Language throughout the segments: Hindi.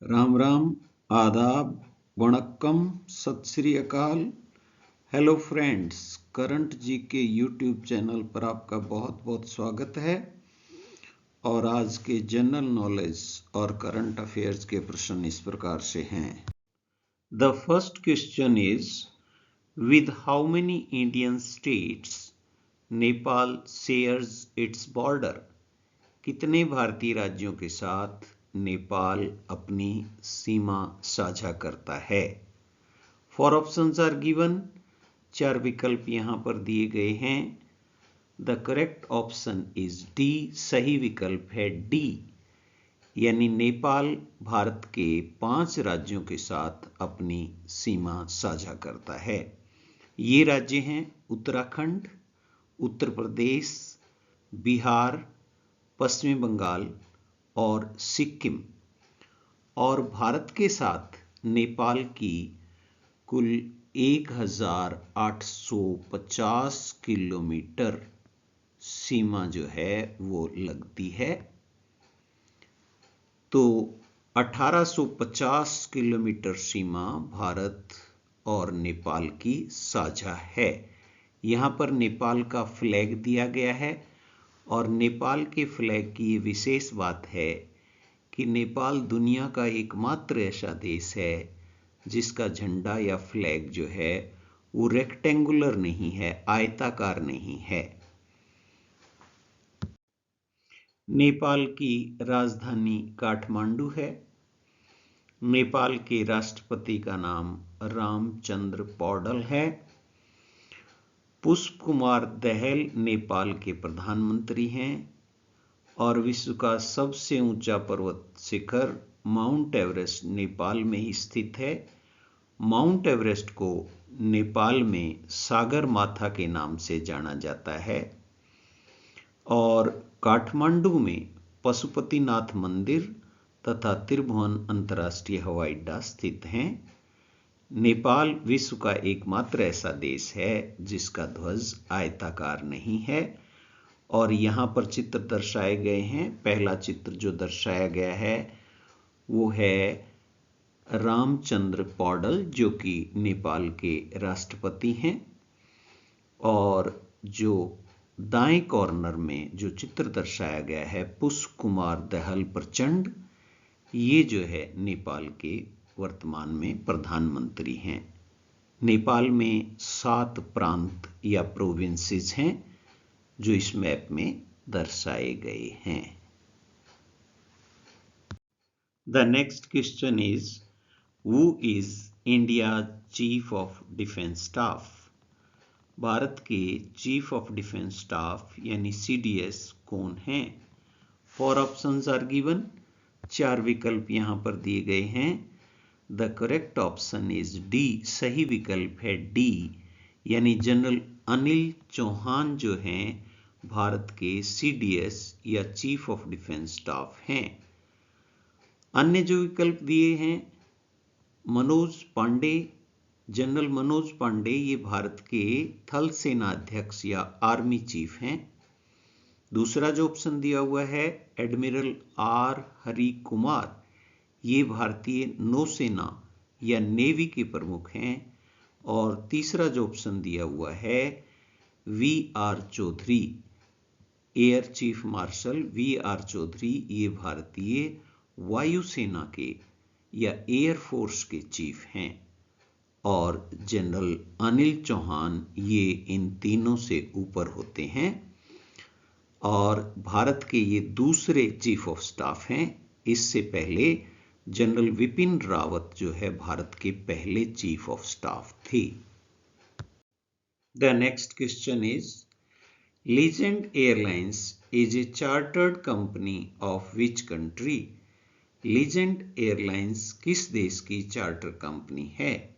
राम राम, आदाब, वणक्कम, सत श्री अकाल। हेलो फ्रेंड्स, करंट जी के यूट्यूब चैनल पर आपका बहुत बहुत स्वागत है। और आज के जनरल नॉलेज और करंट अफेयर्स के प्रश्न इस प्रकार से हैं। The first question is, with how many Indian states Nepal shares its border? कितने भारतीय राज्यों के साथ नेपाल अपनी सीमा साझा करता है? For options are given. 4 विकल्प यहां पर दिए गए हैं। The correct option is D. सही विकल्प है डी, यानी नेपाल भारत के 5 राज्यों के साथ अपनी सीमा साझा करता है। ये राज्य हैं उत्तराखंड, उत्तर प्रदेश, बिहार, पश्चिम बंगाल और सिक्किम। और भारत के साथ नेपाल की कुल 1850 किलोमीटर सीमा जो है वो लगती है। तो 1850 किलोमीटर सीमा भारत और नेपाल की साझा है। यहाँ पर नेपाल का फ्लैग दिया गया है और नेपाल के फ्लैग की विशेष बात है कि नेपाल दुनिया का एकमात्र ऐसा देश है जिसका झंडा या फ्लैग जो है वो रेक्टेंगुलर नहीं है, आयताकार नहीं है। नेपाल की राजधानी काठमांडू है। नेपाल के राष्ट्रपति का नाम रामचंद्र पौडेल है। पुष्प कुमार दहल नेपाल के प्रधानमंत्री हैं। और विश्व का सबसे ऊंचा पर्वत शिखर माउंट एवरेस्ट नेपाल में ही स्थित है। माउंट एवरेस्ट को नेपाल में सागर माथा के नाम से जाना जाता है। और काठमांडू में पशुपतिनाथ मंदिर तथा त्रिभुवन अंतर्राष्ट्रीय हवाई अड्डा स्थित हैं। नेपाल विश्व का एकमात्र ऐसा देश है जिसका ध्वज आयताकार नहीं है। और यहाँ पर चित्र दर्शाए गए हैं। पहला चित्र जो दर्शाया गया है वो है रामचंद्र पौडेल, जो कि नेपाल के राष्ट्रपति हैं। और जो दाएं कॉर्नर में जो चित्र दर्शाया गया है पुष्प कुमार दहल प्रचंड, ये जो है नेपाल के वर्तमान में प्रधानमंत्री हैं। नेपाल में 7 प्रांत या प्रोविंसेस हैं जो इस मैप में दर्शाए गए हैं। The next question is, who is India chief of defence staff? Bharat के चीफ ऑफ डिफेंस स्टाफ यानी सीडीएस कौन हैं? For options are given. 4 विकल्प यहां पर दिए गए हैं। The correct option is D. सही विकल्प है डी, यानी जनरल अनिल चौहान जो हैं भारत के सीडीएस या चीफ ऑफ डिफेंस स्टाफ हैं। अन्य जो विकल्प दिए हैं, मनोज पांडे, जनरल मनोज पांडे, ये भारत के थल सेना अध्यक्ष या आर्मी चीफ हैं। दूसरा जो ऑप्शन दिया हुआ है एडमिरल आर हरि कुमार, ये भारतीय नौसेना या नेवी के प्रमुख हैं। और तीसरा जो ऑप्शन दिया हुआ है V R Chaudhary, air chief marshal V R Chaudhary, ये भारतीय वायुसेना के या एयर फोर्स के चीफ हैं। और जनरल अनिल चौहान ये इन तीनों से ऊपर होते हैं। और भारत के ये दूसरे चीफ ऑफ स्टाफ हैं। इससे पहले जनरल विपिन रावत जो है भारत के पहले चीफ ऑफ स्टाफ थे। The next question is, Legend Airlines is a chartered company of which country? Legend Airlines किस देश की चार्टर कंपनी है?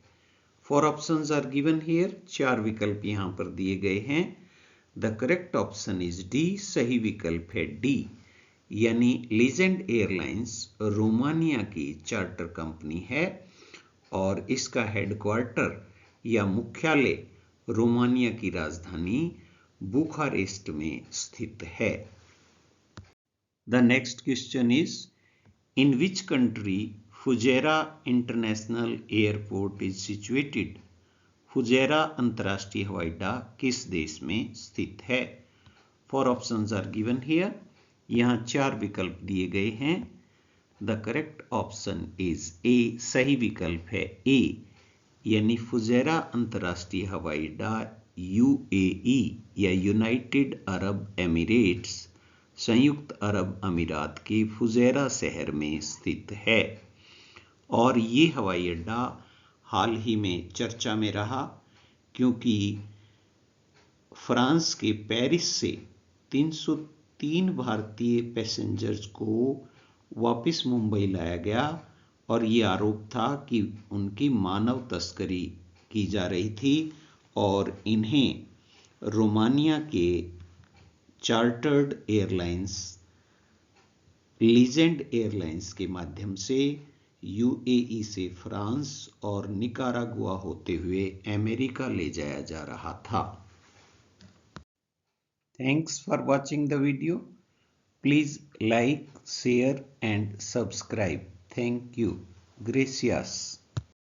Four options are given here. 4 विकल्प यहां पर दिए गए हैं। The correct option is D. सही विकल्प है डी, यानी लीजेंड एयरलाइंस रोमानिया की चार्टर कंपनी है और इसका हेडक्वार्टर या मुख्यालय रोमानिया की राजधानी बुखारेस्ट में स्थित है। The next question is, in which country Fujairah international airport is situated? Fujairah अंतर्राष्ट्रीय हवाई अड्डा किस देश में स्थित है? 4 ऑप्शंस आर गिवन हियर। यहाँ 4 विकल्प दिए गए हैं। The correct option is a, सही विकल्प है ए, यानी फुजेरा अंतर्राष्ट्रीय हवाई अड्डा यूएई या यूनाइटेड अरब एमिरेट्स, संयुक्त अरब अमीरात के फुजेरा शहर में स्थित है। और ये हवाई अड्डा हाल ही में चर्चा में रहा क्योंकि फ्रांस के पेरिस से 303 भारतीय पैसेंजर्स को वापस मुंबई लाया गया और ये आरोप था कि उनकी मानव तस्करी की जा रही थी और इन्हें रोमानिया के चार्टर्ड एयरलाइंस, लीजेंड एयरलाइंस के माध्यम से यूएई से फ्रांस और निकारागुआ होते हुए अमेरिका ले जाया जा रहा था। Thanks for watching the video. Please like, share and subscribe. Thank you. Gracias.